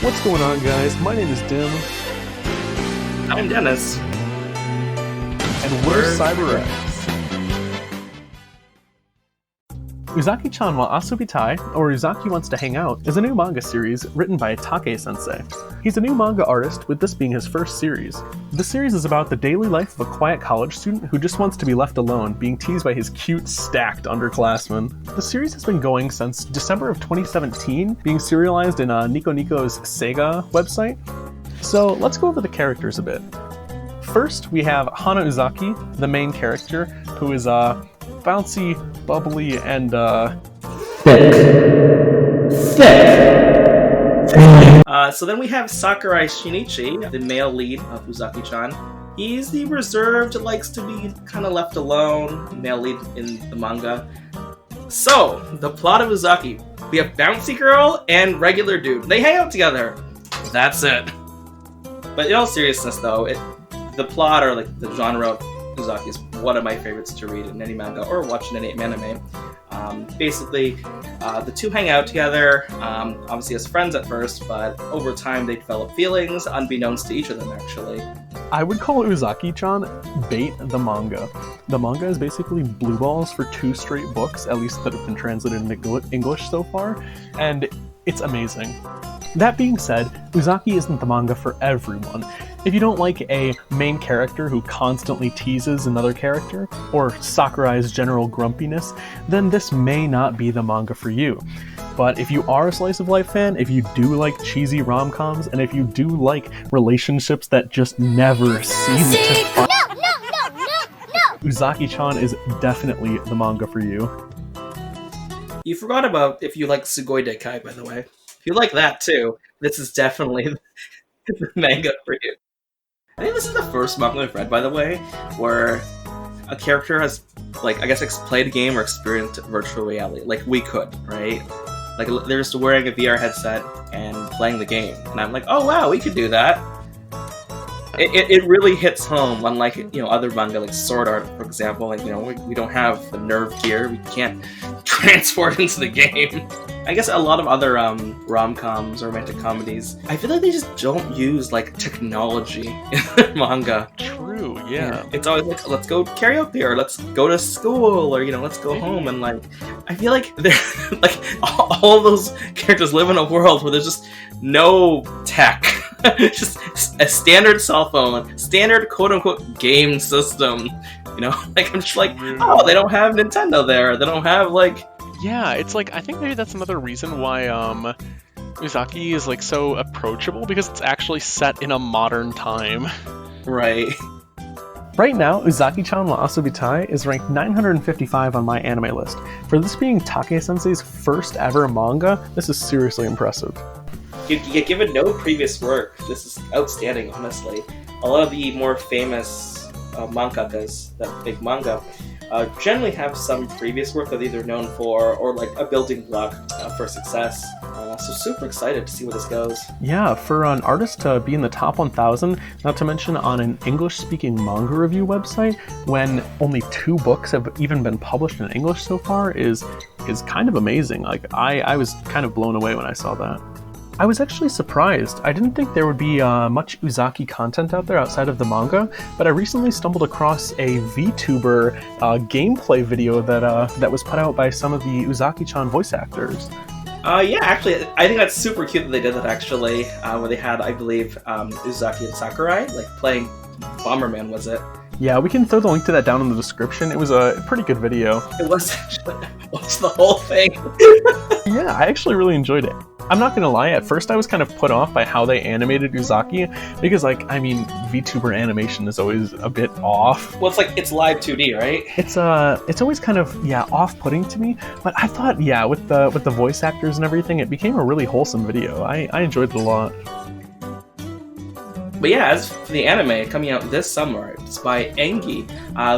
What's going on, guys? My name is Dim, I'm Dennis. and we're CyberX. Uzaki-chan wa Asubitai, or Uzaki Wants to Hang Out, is a new manga series written by Take-sensei. He's a new manga artist, with this being his first series. The series is about the daily life of a quiet college student who just wants to be left alone, being teased by his cute, stacked underclassmen. The series has been going since December of 2017, being serialized in Nico Nico's Sega website. So let's go over the characters a bit. First, we have Hana Uzaki, the main character, who is bouncy, bubbly, and So then we have Sakurai Shinichi, the male lead of Uzaki-chan. He's the reserved, likes to be kind of left alone, male lead in the manga. So, the plot of Uzaki. We have bouncy girl and regular dude. They hang out together. That's it. But in all seriousness though, the plot or like the genre of Uzaki is one of my favorites to read in any manga or watch in any anime. Basically, the two hang out together, obviously as friends at first, but over time they develop feelings unbeknownst to each of them, actually. I would call Uzaki-chan bait the manga. The manga is basically blue balls for 2 straight books, at least that have been translated into English so far, and it's amazing. That being said, Uzaki isn't the manga for everyone. If you don't like a main character who constantly teases another character, or Sakurai's general grumpiness, then this may not be the manga for you. But if you are a slice of life fan, if you do like cheesy rom-coms, and if you do like relationships that just never seem to Uzaki-chan is definitely the manga for you. You forgot about if you like Sugoi Dekai, by the way. If you like that too, this is definitely the manga for you. I think this is the first manga I've read, by the way, where a character has, like, I guess, played a game or experienced virtual reality. Like, we could, right? Like, they're just wearing a VR headset and playing the game. And I'm like, oh wow, we could do that. It really hits home, unlike, other manga, like Sword Art, for example. Like, we don't have the nerve gear, we can't transport into the game. I guess a lot of other rom-coms or romantic comedies, I feel like they just don't use, like, technology in their manga. True, yeah. It's always like, let's go karaoke, or let's go to school, or, let's go home, and, like, I feel like they're, like, all of those characters live in a world where there's just no tech. Just a standard cell phone, standard quote-unquote game system. Like, I'm just like, oh, they don't have Nintendo there, they don't have, like... Yeah, it's like, I think maybe that's another reason why Uzaki is like so approachable, because it's actually set in a modern time. Right. Right now, Uzaki-chan wa Asubitai is ranked 955 on my anime list. For this being Take-sensei's first ever manga, this is seriously impressive. Given no previous work, this is outstanding, honestly. A lot of the more famous mangakas that make manga generally have some previous work that they're either known for or like a building block for success. So super excited to see where this goes. Yeah, for an artist to be in the top 1,000, not to mention on an English-speaking manga review website, when only 2 books have even been published in English so far, is kind of amazing. Like, I was kind of blown away when I saw that. I was actually surprised. I didn't think there would be much Uzaki content out there outside of the manga, but I recently stumbled across a VTuber gameplay video that was put out by some of the Uzaki-chan voice actors. Yeah, actually, I think that's super cute that they did that, actually, where they had, I believe, Uzaki and Sakurai, like, playing Bomberman, was it? Yeah, we can throw the link to that down in the description. It was a pretty good video. It was actually. I watched the whole thing. Yeah, I actually really enjoyed it. I'm not gonna lie, at first I was kind of put off by how they animated Uzaki, because, like, I mean, VTuber animation is always a bit off. Well, it's live 2D, right? It's always kind of, off-putting to me, but I thought, with the voice actors and everything, it became a really wholesome video. I enjoyed it a lot. But yeah, as for the anime coming out this summer, it's by Engi,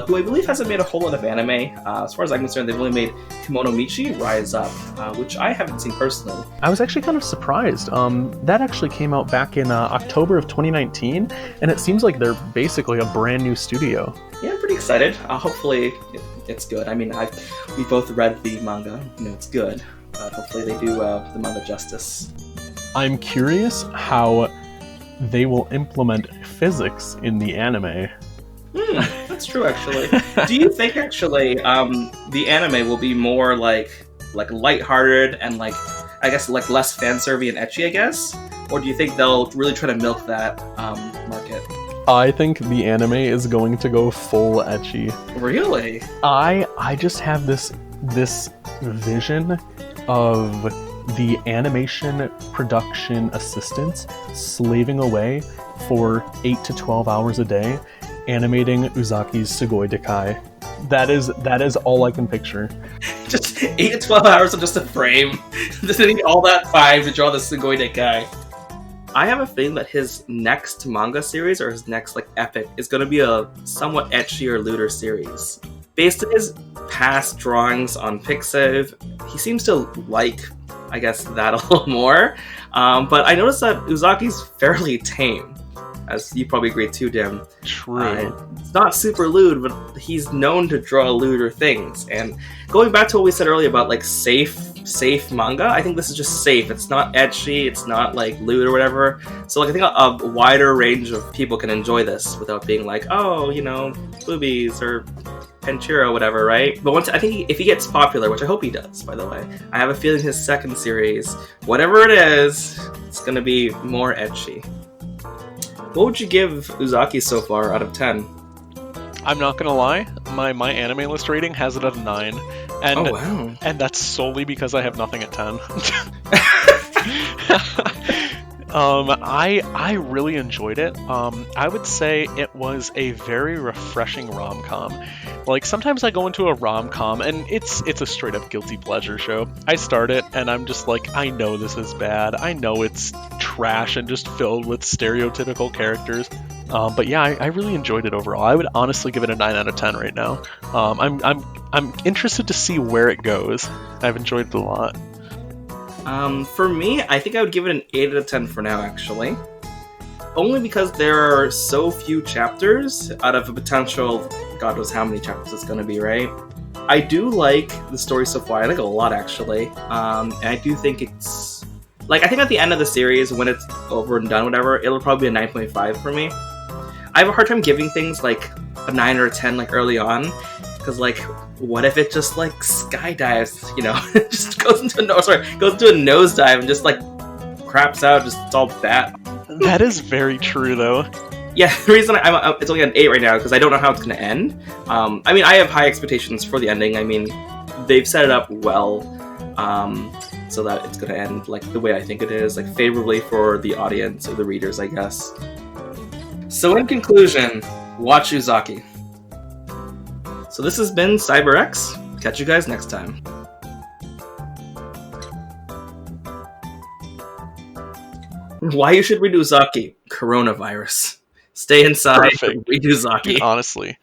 who I believe hasn't made a whole lot of anime. As far as I'm concerned, they've only made Kimono Michi Rise Up, which I haven't seen personally. I was actually kind of surprised. That actually came out back in October of 2019, and it seems like they're basically a brand new studio. Yeah, I'm pretty excited. Hopefully it's good. I mean, we both read the manga. It's good, but hopefully they do the manga justice. I'm curious how they will implement physics in the anime. That's true, actually. Do you think actually the anime will be more like lighthearted and like I guess like less fan serving and etchy, I guess? Or do you think they'll really try to milk that market? I think the anime is going to go full ecchi. Really? I just have this vision of the animation production assistants slaving away for 8 to 12 hours a day animating Uzaki's Sugoi Dekai. That is all I can picture. Just 8 to 12 hours of just a frame. Just need all that time to draw the Sugoi Dekai. I have a feeling that his next manga series, or his next like epic, is going to be a somewhat etchier, looter series. Based on his past drawings on Pixiv, he seems to like, I guess, that a little more. But I noticed that Uzaki's fairly tame, as you probably agree too, Dim. True. It's not super lewd, but he's known to draw lewder things. And going back to what we said earlier about like safe manga, I think this is just safe. It's not etchy, it's not like lewd or whatever. So like I think a wider range of people can enjoy this without being like, oh, you know, boobies or Penchiro, whatever, right? But once I think if he gets popular, which I hope he does, by the way, I have a feeling his second series, whatever it is, it's gonna be more etchy. What would you give Uzaki so far out of 10? I'm not gonna lie, my anime list rating has it at a 9. And, oh wow. And that's solely because I have nothing at 10. I really enjoyed it. I would say it was a very refreshing rom-com. Like, sometimes I go into a rom-com and it's a straight up guilty pleasure show. I start it and I'm just like, I know this is bad. I know it's trash and just filled with stereotypical characters. But yeah, I really enjoyed it overall. I would honestly give it a 9 out of 10 right now. I'm interested to see where it goes. I've enjoyed it a lot. For me, I think I would give it an 8 out of 10 for now, actually. Only because there are so few chapters out of a potential, God knows how many chapters it's going to be, right? I do like the story so far. I like it a lot, actually. And I do think it's... Like, I think at the end of the series, when it's over and done, whatever, it'll probably be a 9.5 for me. I have a hard time giving things, like, a 9 or a 10, like, early on. Because, like, what if it just, like, skydives, you know? Just goes into a nosedive and just, like, craps out, just it's all bad. That is very true, though. Yeah, the reason it's only an 8 right now, because I don't know how it's going to end. I mean, I have high expectations for the ending. I mean, they've set it up well, so that it's going to end, like, the way I think it is, like, favorably for the audience or the readers, I guess. So in conclusion, watch Uzaki. So this has been CyberX. Catch you guys next time. Why you should read Uzaki? Coronavirus. Stay inside. Perfect. Read Uzaki. Honestly.